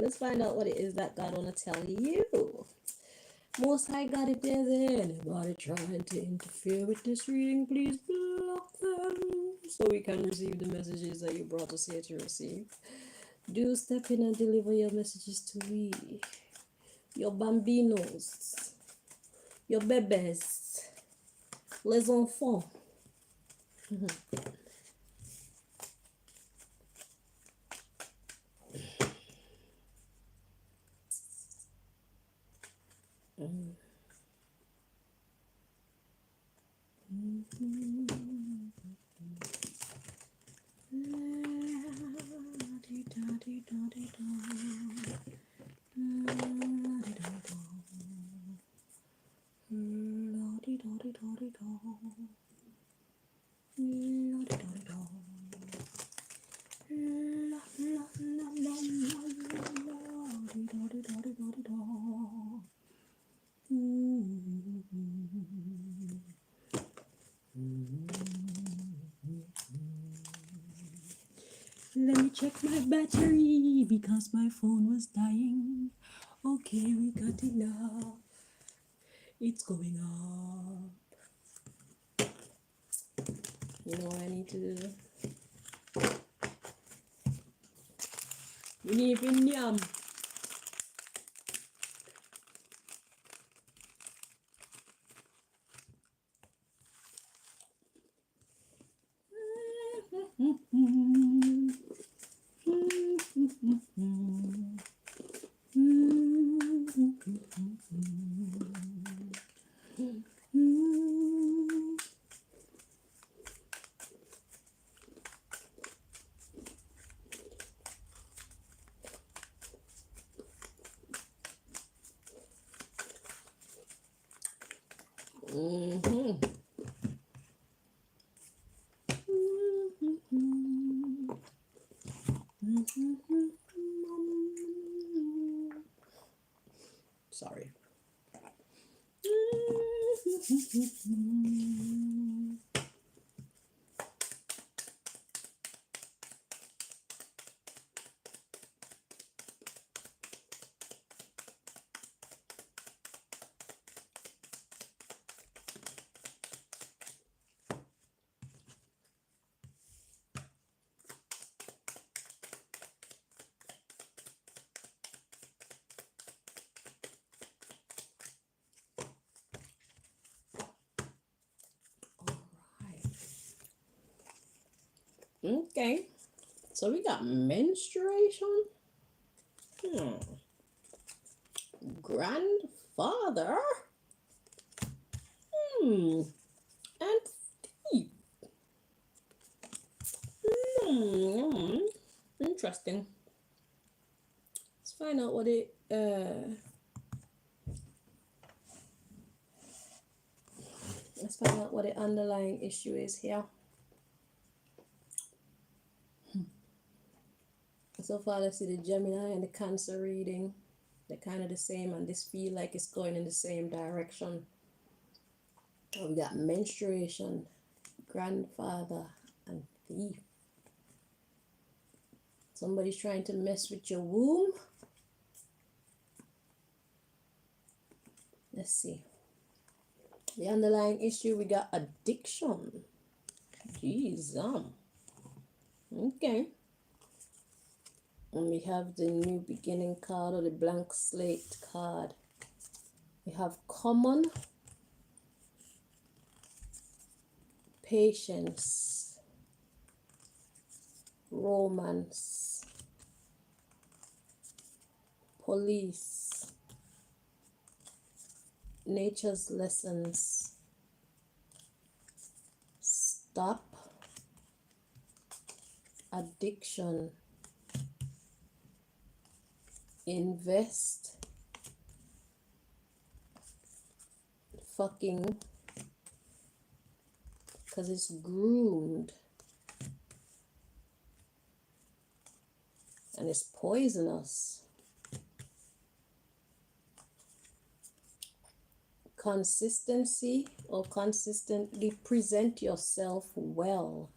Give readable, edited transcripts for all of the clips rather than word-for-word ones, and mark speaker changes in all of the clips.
Speaker 1: let's find out what it is that God want to tell you. Most High God, if there's anybody trying to interfere with this reading, please block them so we can receive the messages that you brought us here to receive. Do step in and deliver your messages to we, your bambinos, your bebés, les enfants. Let me check my battery because my phone was dying. Okay, we got enough. It's going up. You know what I need to do? You need to yum. Sorry. Okay, so we got menstruation, grandfather, and thief. Interesting. Let's find out what it let's find out what the underlying issue is here. So far, let's see the Gemini and the Cancer reading. They're kind of the same, and this feel like it's going in the same direction. We got menstruation, grandfather, and thief. Somebody's trying to mess with your womb. Let's see. The underlying issue, we got addiction. Jeez, okay. And we have the new beginning card, or the blank slate card. We have common, patience, romance, police, nature's lessons, stop, addiction, invest, fucking, because it's groomed, and it's poisonous. Consistency, or consistently present yourself well.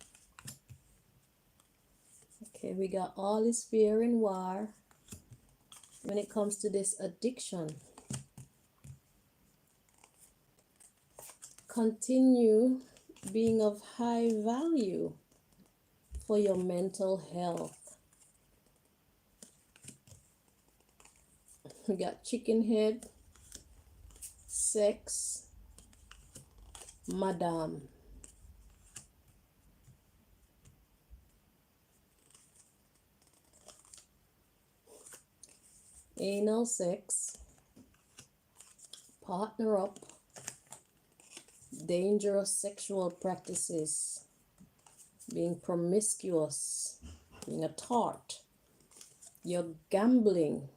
Speaker 1: Okay, we got all is fear and war. when it comes to this addiction. Continue being of high value for your mental health. We got chicken head, sex, madam. Anal sex, partner up, dangerous sexual practices, being promiscuous, being a tart, you're gambling.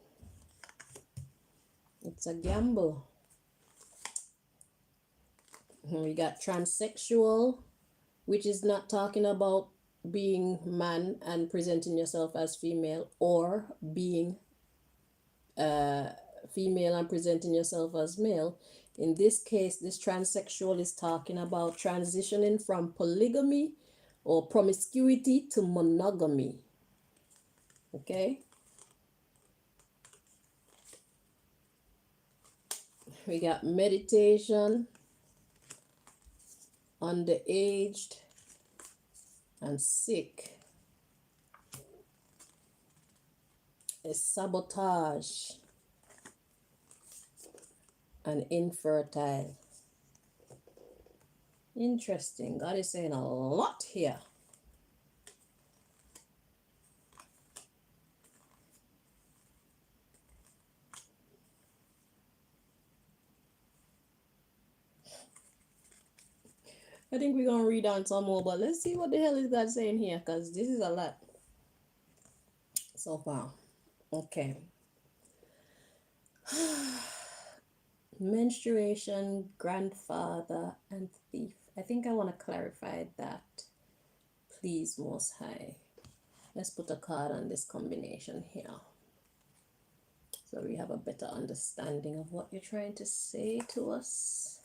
Speaker 1: It's a gamble. We got transsexual, which is not talking about being man and presenting yourself as female, or being female and presenting yourself as male. In this case, this transsexual is talking about transitioning from polygamy or promiscuity to monogamy. Okay? We got meditation, underaged, and sick. A sabotage and infertile. Interesting. God is saying a lot here. I think we're going to read on some more, but let's see what the hell is God saying here, because this is a lot so far. Okay. Menstruation, grandfather, and thief. I think I want to clarify that. Please, Most High. Let's put a card on this combination here, so we have a better understanding of what you're trying to say to us.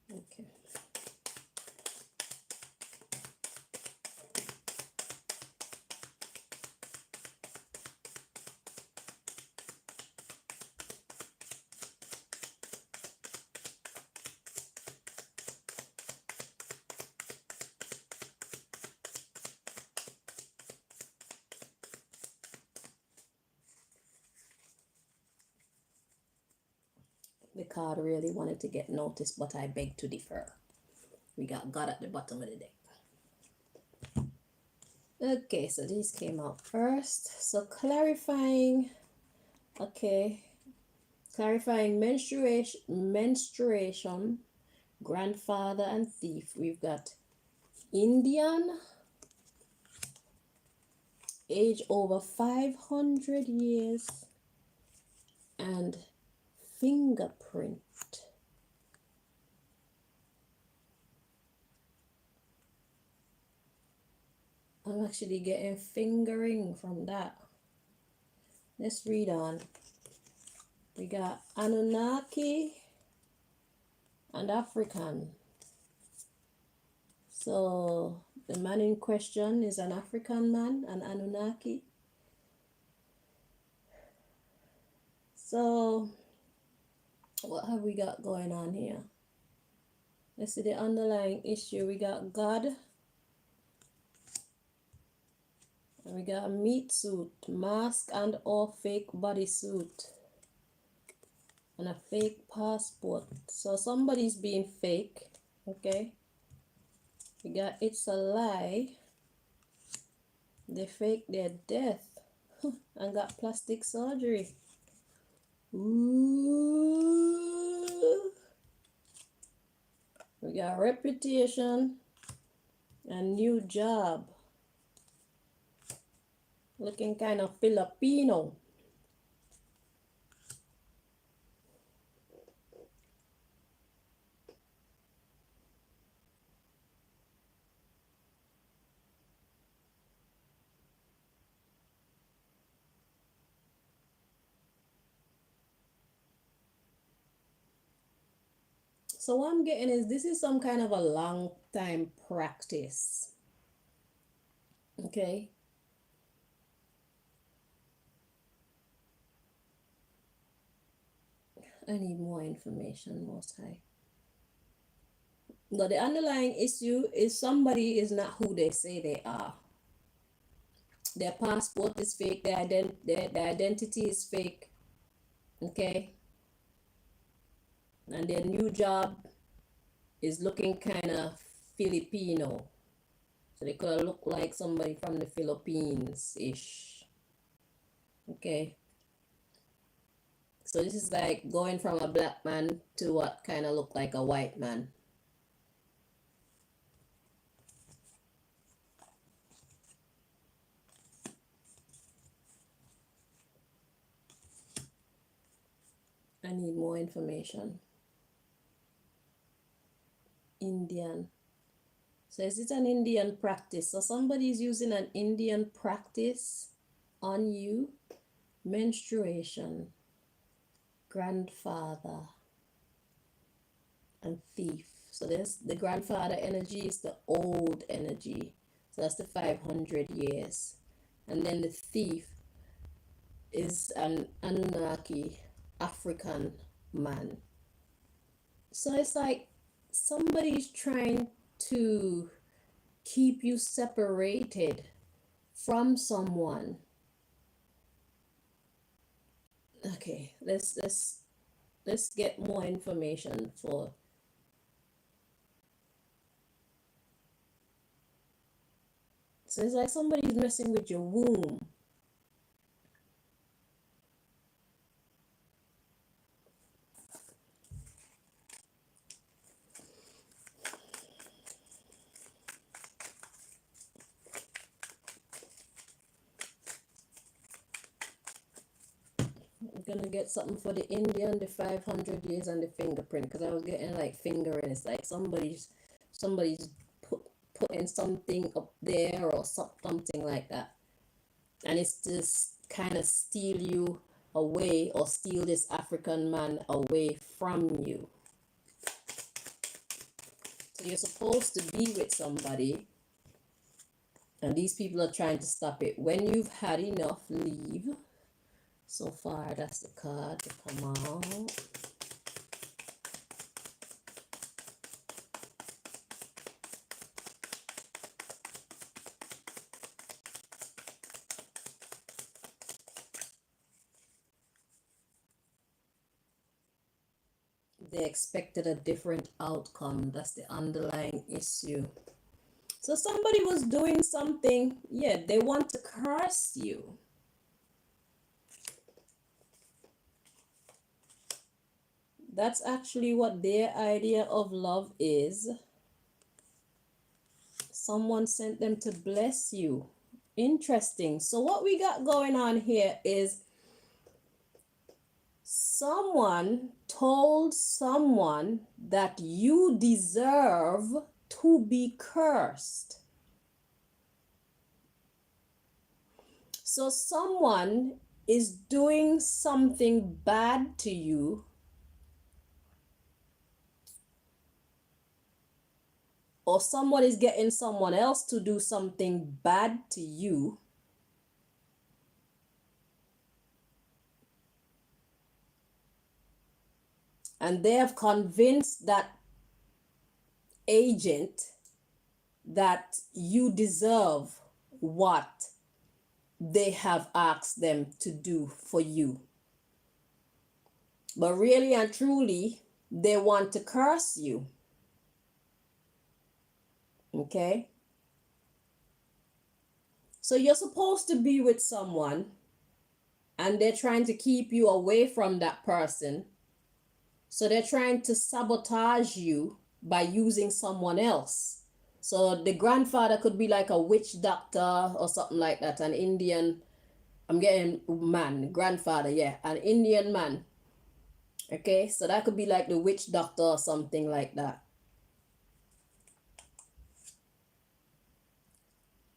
Speaker 1: Okay. The card really wanted to get noticed, but I beg to differ. We got God at the bottom of the deck. Okay, so these came out first. So clarifying, okay, clarifying menstruation, grandfather, and thief. We've got Indian, age over 500 years, and fingerprint. I'm actually getting fingering from that. Let's read on. We got Anunnaki and African. So the man in question is an African man, an Anunnaki. So what have we got going on here? Let's see the underlying issue. We got God. And we got a meat suit, mask and or fake bodysuit, and a fake passport. So somebody's being fake, okay? We got it's a lie. They faked their death and got plastic surgery. Ooh. We got reputation and new job. Looking kind of Filipino. So what I'm getting is this is some kind of a long time practice. Okay. I need more information, Most High. But the underlying issue is somebody is not who they say they are. Their passport is fake, their identity is fake. Okay. And their new job is looking kind of Filipino. So they could look like somebody from the Philippines-ish. Okay. So this is like going from a black man to what kind of look like a white man. I need more information. Indian. So is it an Indian practice? So somebody is using an Indian practice on you. Menstruation, grandfather, and thief. So there's the grandfather energy is the old energy. So that's the 500 years. And then the thief is an Anunnaki African man. So it's like somebody's trying to keep you separated from someone. Okay, let's get more information for. So it's like somebody's messing with your womb. I'm gonna get something for the Indian, the 500 years, and the fingerprint, because I was getting like finger, and it's like somebody's putting something up there or something like that, and it's just kind of steal you away or steal this African man away from you. So you're supposed to be with somebody, and these people are trying to stop it. When you've had enough, leave. So far, that's the card to come out. They expected a different outcome. That's the underlying issue. So somebody was doing something. Yeah, they want to curse you. That's actually what their idea of love is. Someone sent them to bless you. Interesting. So what we got going on here is someone told someone that you deserve to be cursed. So someone is doing something bad to you, or someone is getting someone else to do something bad to you, and they have convinced that agent that you deserve what they have asked them to do for you. But really and truly, they want to curse you. Okay? So you're supposed to be with someone, and they're trying to keep you away from that person. So they're trying to sabotage you by using someone else. So the grandfather could be like a witch doctor or something like that, an Indian, I'm getting man, grandfather, yeah, an Indian man. Okay, so that could be like the witch doctor or something like that.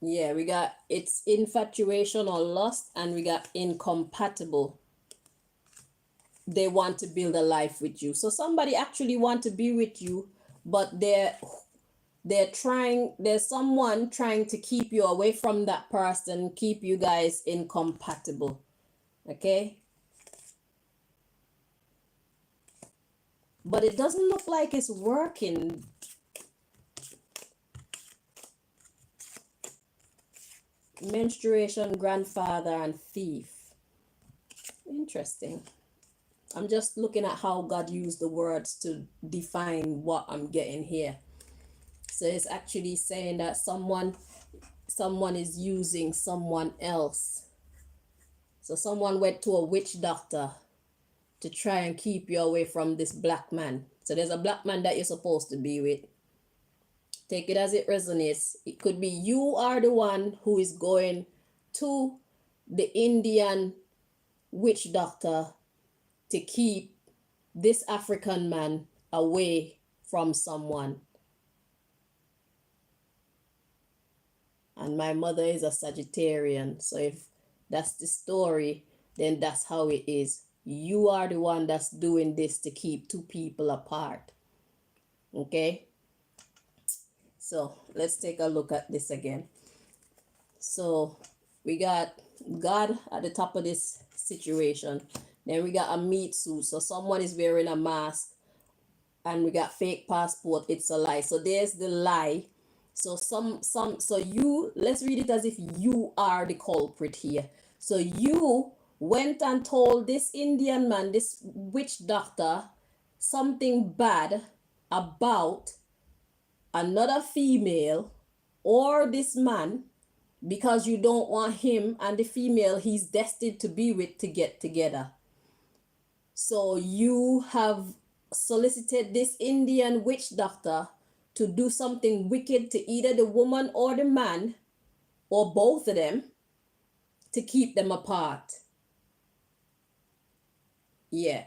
Speaker 1: Yeah, we got it's infatuation or lust, and we got incompatible they want to build a life with you. So somebody actually want to be with you, but there's someone trying to keep you away from that person, keep you guys incompatible. Okay? But it doesn't look like it's working. Menstruation, grandfather, and thief. Interesting. I'm just looking at how God used the words to define what I'm getting here. So it's actually saying that someone is using someone else. So someone went to a witch doctor to try and keep you away from this black man. So there's a black man that you're supposed to be with. Take it as it resonates. It could be you are the one who is going to the Indian witch doctor to keep this African man away from someone. And my mother is a Sagittarian. So if that's the story, then that's how it is. You are the one that's doing this to keep two people apart. Okay? So let's take a look at this again. So we got God at the top of this situation. Then we got a meat suit. So someone is wearing a mask. And we got fake passport. It's a lie. So there's the lie. So so you, let's read it as if you are the culprit here. So you went and told this Indian man, this witch doctor, something bad about another female or this man, because you don't want him and the female he's destined to be with to get together. So you have solicited this Indian witch doctor to do something wicked to either the woman or the man, or both of them, to keep them apart. Yeah.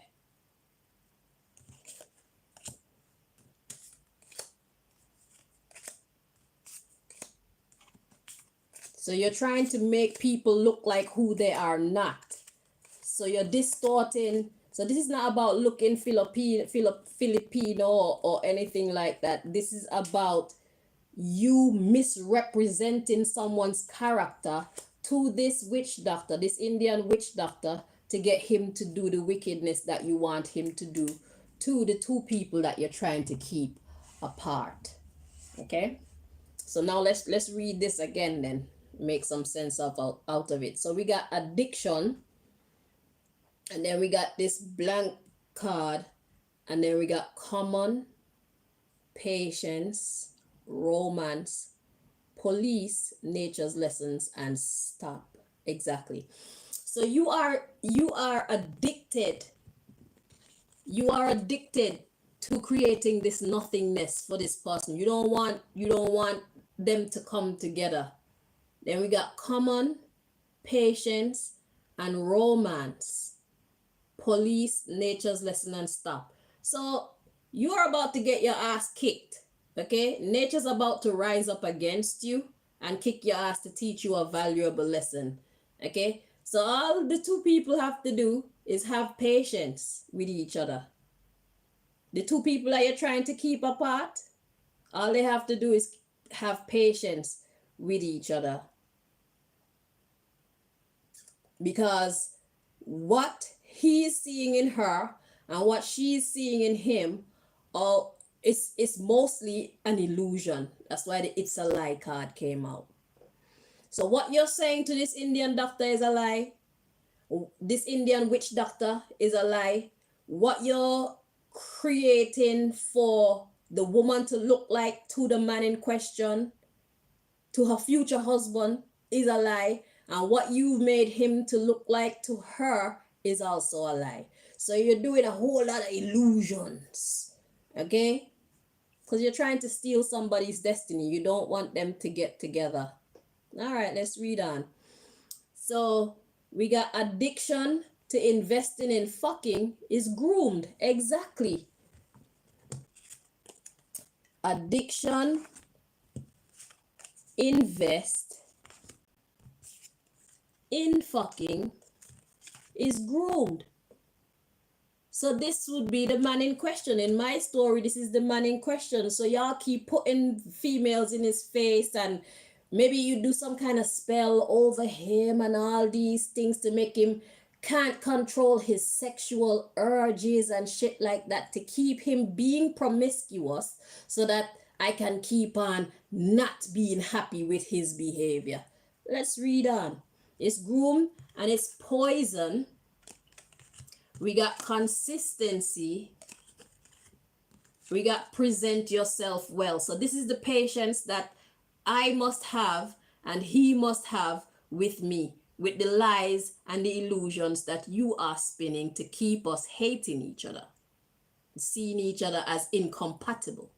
Speaker 1: So you're trying to make people look like who they are not. So you're distorting. So this is not about looking Filipino or anything like that. This is about you misrepresenting someone's character to this witch doctor, this Indian witch doctor, to get him to do the wickedness that you want him to do to the two people that you're trying to keep apart. Okay? So now let's read this again then. Make some sense out of it. So we got addiction, and then we got this blank card, and then we got common, patience, romance, police, nature's lessons, and stop. Exactly. So you are addicted. You are addicted to creating this nothingness for this person. You don't want them to come together. Then we got common, patience, and romance, police, nature's lesson, and stop. So you are about to get your ass kicked. Okay, nature's about to rise up against you and kick your ass to teach you a valuable lesson. Okay, so all the two people have to do is have patience with each other. The two people that you're trying to keep apart, all they have to do is have patience with each other. Because what he's seeing in her and what she's seeing in him, it's mostly an illusion. That's why the "it's a lie" card came out. So what you're saying to this Indian doctor is a lie. This Indian witch doctor is a lie. What you're creating for the woman to look like to the man in question, to her future husband, is a lie. And what you've made him to look like to her is also a lie. So you're doing a whole lot of illusions. Okay? Because you're trying to steal somebody's destiny. You don't want them to get together. All right, let's read on. So we got addiction to investing in fucking is groomed. Exactly. Addiction, invest in fucking is groomed. So this would be the man in question. In my story, this is the man in question. So y'all keep putting females in his face, and maybe you do some kind of spell over him and all these things to make him can't control his sexual urges and shit like that, to keep him being promiscuous so that I can keep on not being happy with his behavior. Let's read on. It's groom and it's poison. We got consistency. We got present yourself well. So this is the patience that I must have and he must have with me, with the lies and the illusions that you are spinning to keep us hating each other, seeing each other as incompatible.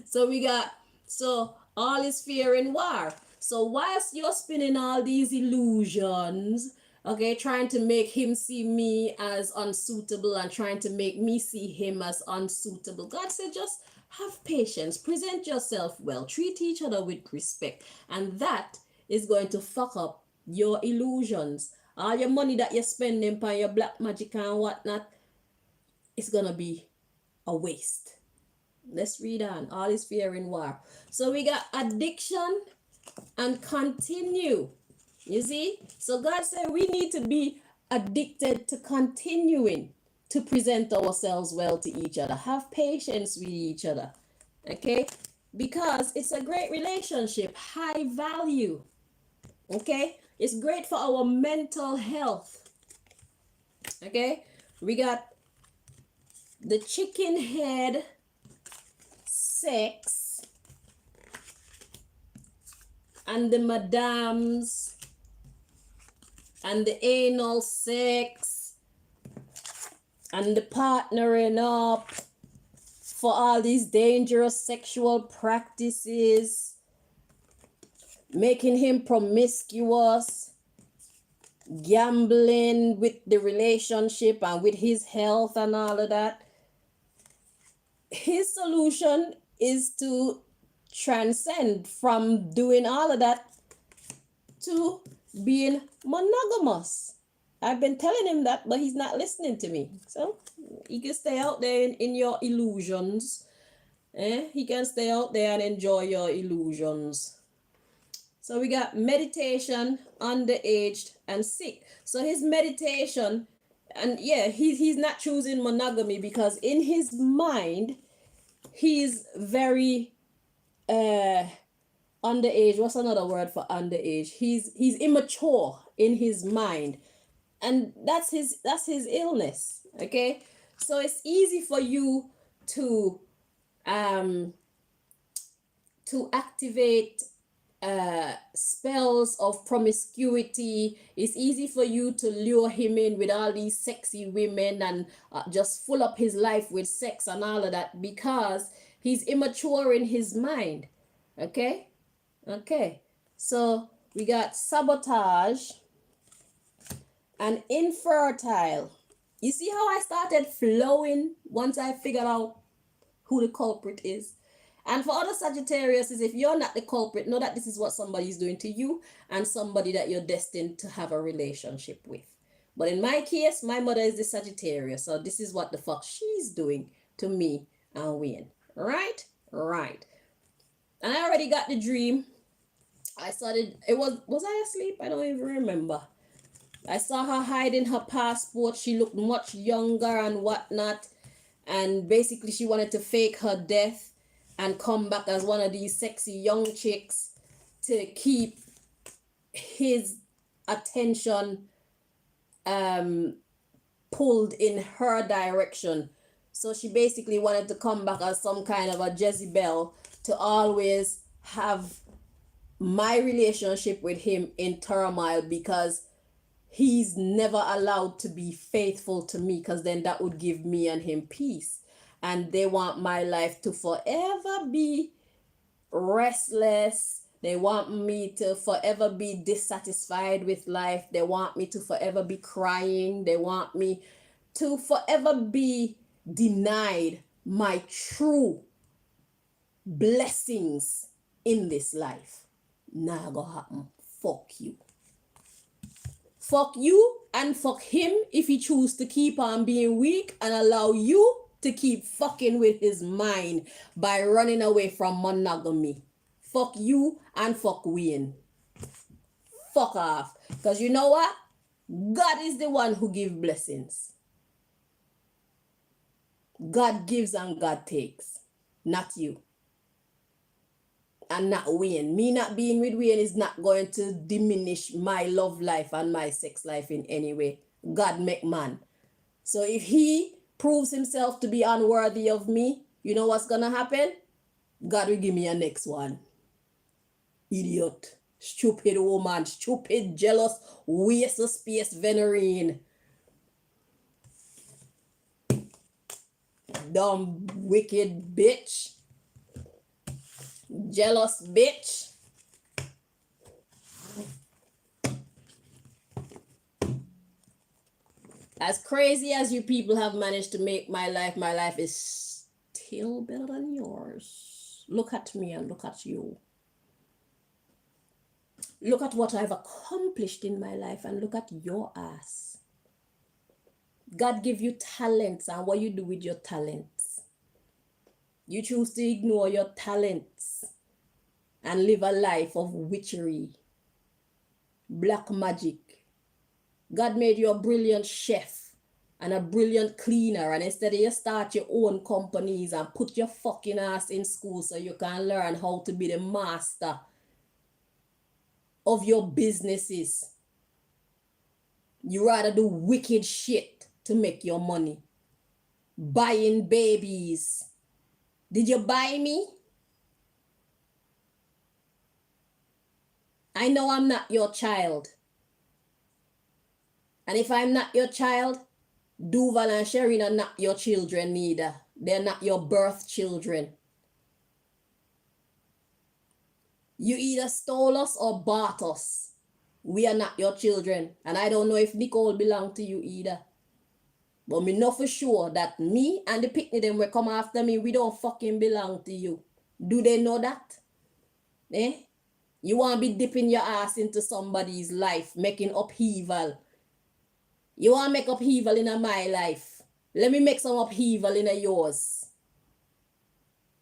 Speaker 1: So we got, so all is fear and war. So whilst you're spinning all these illusions, okay, trying to make him see me as unsuitable and trying to make me see him as unsuitable, God said just have patience, present yourself well, treat each other with respect, and that is going to fuck up your illusions. All your money that you're spending on your black magic and whatnot, it's gonna be a waste. Let's read on. All is fear and war. So we got addiction and continue. You see? So God said we need to be addicted to continuing to present ourselves well to each other. Have patience with each other. Okay? Because it's a great relationship. High value. Okay? It's great for our mental health. Okay? We got the chicken head sex and the madams and the anal sex and the partnering up for all these dangerous sexual practices, making him promiscuous, gambling with the relationship and with his health and all of that. His solution is to transcend from doing all of that to being monogamous. I've been telling him that, but he's not listening to me. So he can stay out there in your illusions. He can stay out there and enjoy your illusions. So we got meditation, underaged, and sick. So his meditation, and yeah, he's not choosing monogamy because in his mind, he's very underage. What's another word for underage? He's immature in his mind, and that's his illness. Okay, so it's easy for you to activate spells of promiscuity. It's easy for you to lure him in with all these sexy women and just full up his life with sex and all of that because he's immature in his mind. Okay, so we got sabotage and infertile. You see how I started flowing once I figured out who the culprit is? And for other Sagittarius, is if you're not the culprit, know that this is what somebody's doing to you and somebody that you're destined to have a relationship with. But in my case, my mother is the Sagittarius, so this is what the fuck she's doing to me and Wayne. Right? And I already got the dream. I started, was I asleep? I don't even remember. I saw her hiding her passport. She looked much younger and whatnot. And basically she wanted to fake her death and come back as one of these sexy young chicks to keep his attention pulled in her direction. So she basically wanted to come back as some kind of a Jezebel to always have my relationship with him in turmoil because he's never allowed to be faithful to me, because then that would give me and him peace. And they want my life to forever be restless. They want me to forever be dissatisfied with life. They want me to forever be crying. They want me to forever be denied my true blessings in this life. Nah, go happen. Fuck you. Fuck you and fuck him if he choose to keep on being weak and allow you to keep fucking with his mind by running away from monogamy. Fuck you and fuck Wayne. Fuck off. Because you know what? God is the one who gives blessings. God gives and God takes. Not you. And not Wayne. Me not being with Wayne is not going to diminish my love life and my sex life in any way. God make man. So if he proves himself to be unworthy of me, you know what's gonna happen? God will give me a next one. Idiot. Stupid woman. Stupid, jealous, waste of space, Venerene. Dumb, wicked bitch. Jealous bitch. As crazy as you people have managed to make my life is still better than yours. Look at me and look at you. Look at what I've accomplished in my life and look at your ass. God give you talents, and what you do with your talents? You choose to ignore your talents and live a life of witchery, black magic. God made you a brilliant chef and a brilliant cleaner, and instead of you start your own companies and put your fucking ass in school so you can learn how to be the master of your businesses, you rather do wicked shit to make your money. Buying babies. Did you buy me? I know I'm not your child. And if I'm not your child, Duval and Shereen are not your children neither. They're not your birth children. You either stole us or bought us. We are not your children. And I don't know if Nicole belong to you either. But me know for sure that me and the picnic them will come after me. We don't fucking belong to you. Do they know that? Eh? You want to be dipping your ass into somebody's life, making upheaval. You want to make upheaval in my life. Let me make some upheaval in yours.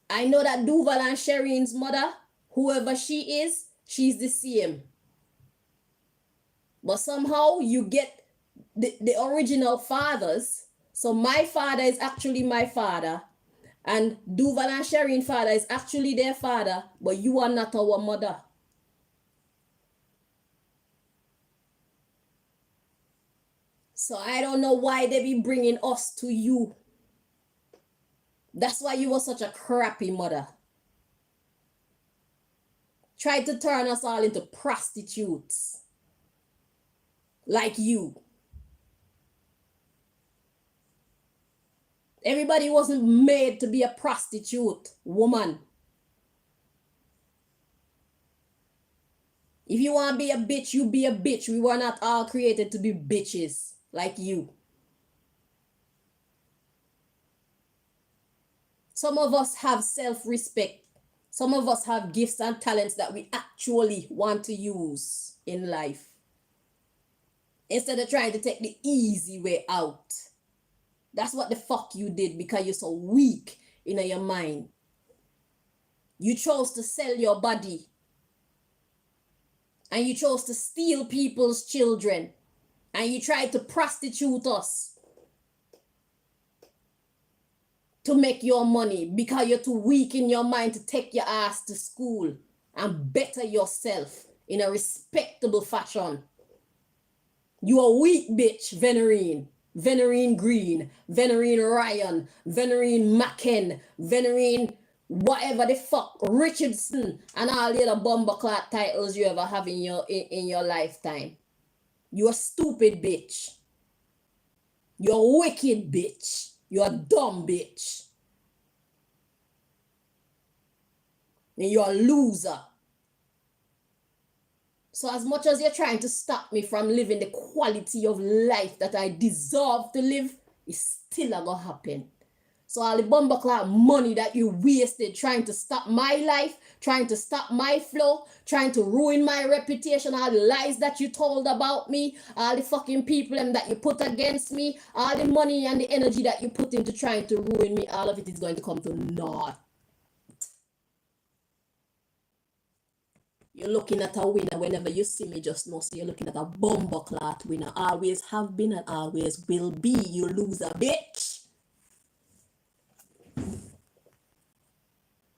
Speaker 1: I know that Duval and Shereen's mother, whoever she is, she's the same. But somehow you get the original fathers. So my father is actually my father. And Duval and Shereen's father is actually their father. But you are not our mother. So I don't know why they be bringing us to you. That's why you were such a crappy mother. Tried to turn us all into prostitutes. Like you. Everybody wasn't made to be a prostitute, woman. If you want to be a bitch, you be a bitch. We were not all created to be bitches like you. Some of us have self-respect. Some of us have gifts and talents that we actually want to use in life. Instead of trying to take the easy way out. That's what the fuck you did because you're so weak in your mind. You chose to sell your body. And you chose to steal people's children. And you tried to prostitute us. To make your money because you're too weak in your mind to take your ass to school and better yourself in a respectable fashion. You a weak bitch, Venerene. Venerene Green, Venerene Ryan, Venerene Macken, Venerene whatever the fuck, Richardson, and all the other bumbleclad titles you ever have in your lifetime. You a stupid bitch. You're a wicked bitch. You're a dumb bitch. And you're a loser. So as much as you're trying to stop me from living the quality of life that I deserve to live, it's still not gonna happen. So all the bumbleclot money that you wasted trying to stop my life, trying to stop my flow, trying to ruin my reputation, all the lies that you told about me, all the fucking people that you put against me, all the money and the energy that you put into trying to ruin me, all of it is going to come to naught. You're looking at a winner whenever you see me, just know. So you're looking at a bumbleclot winner. Always have been and always will be. You loser bitch.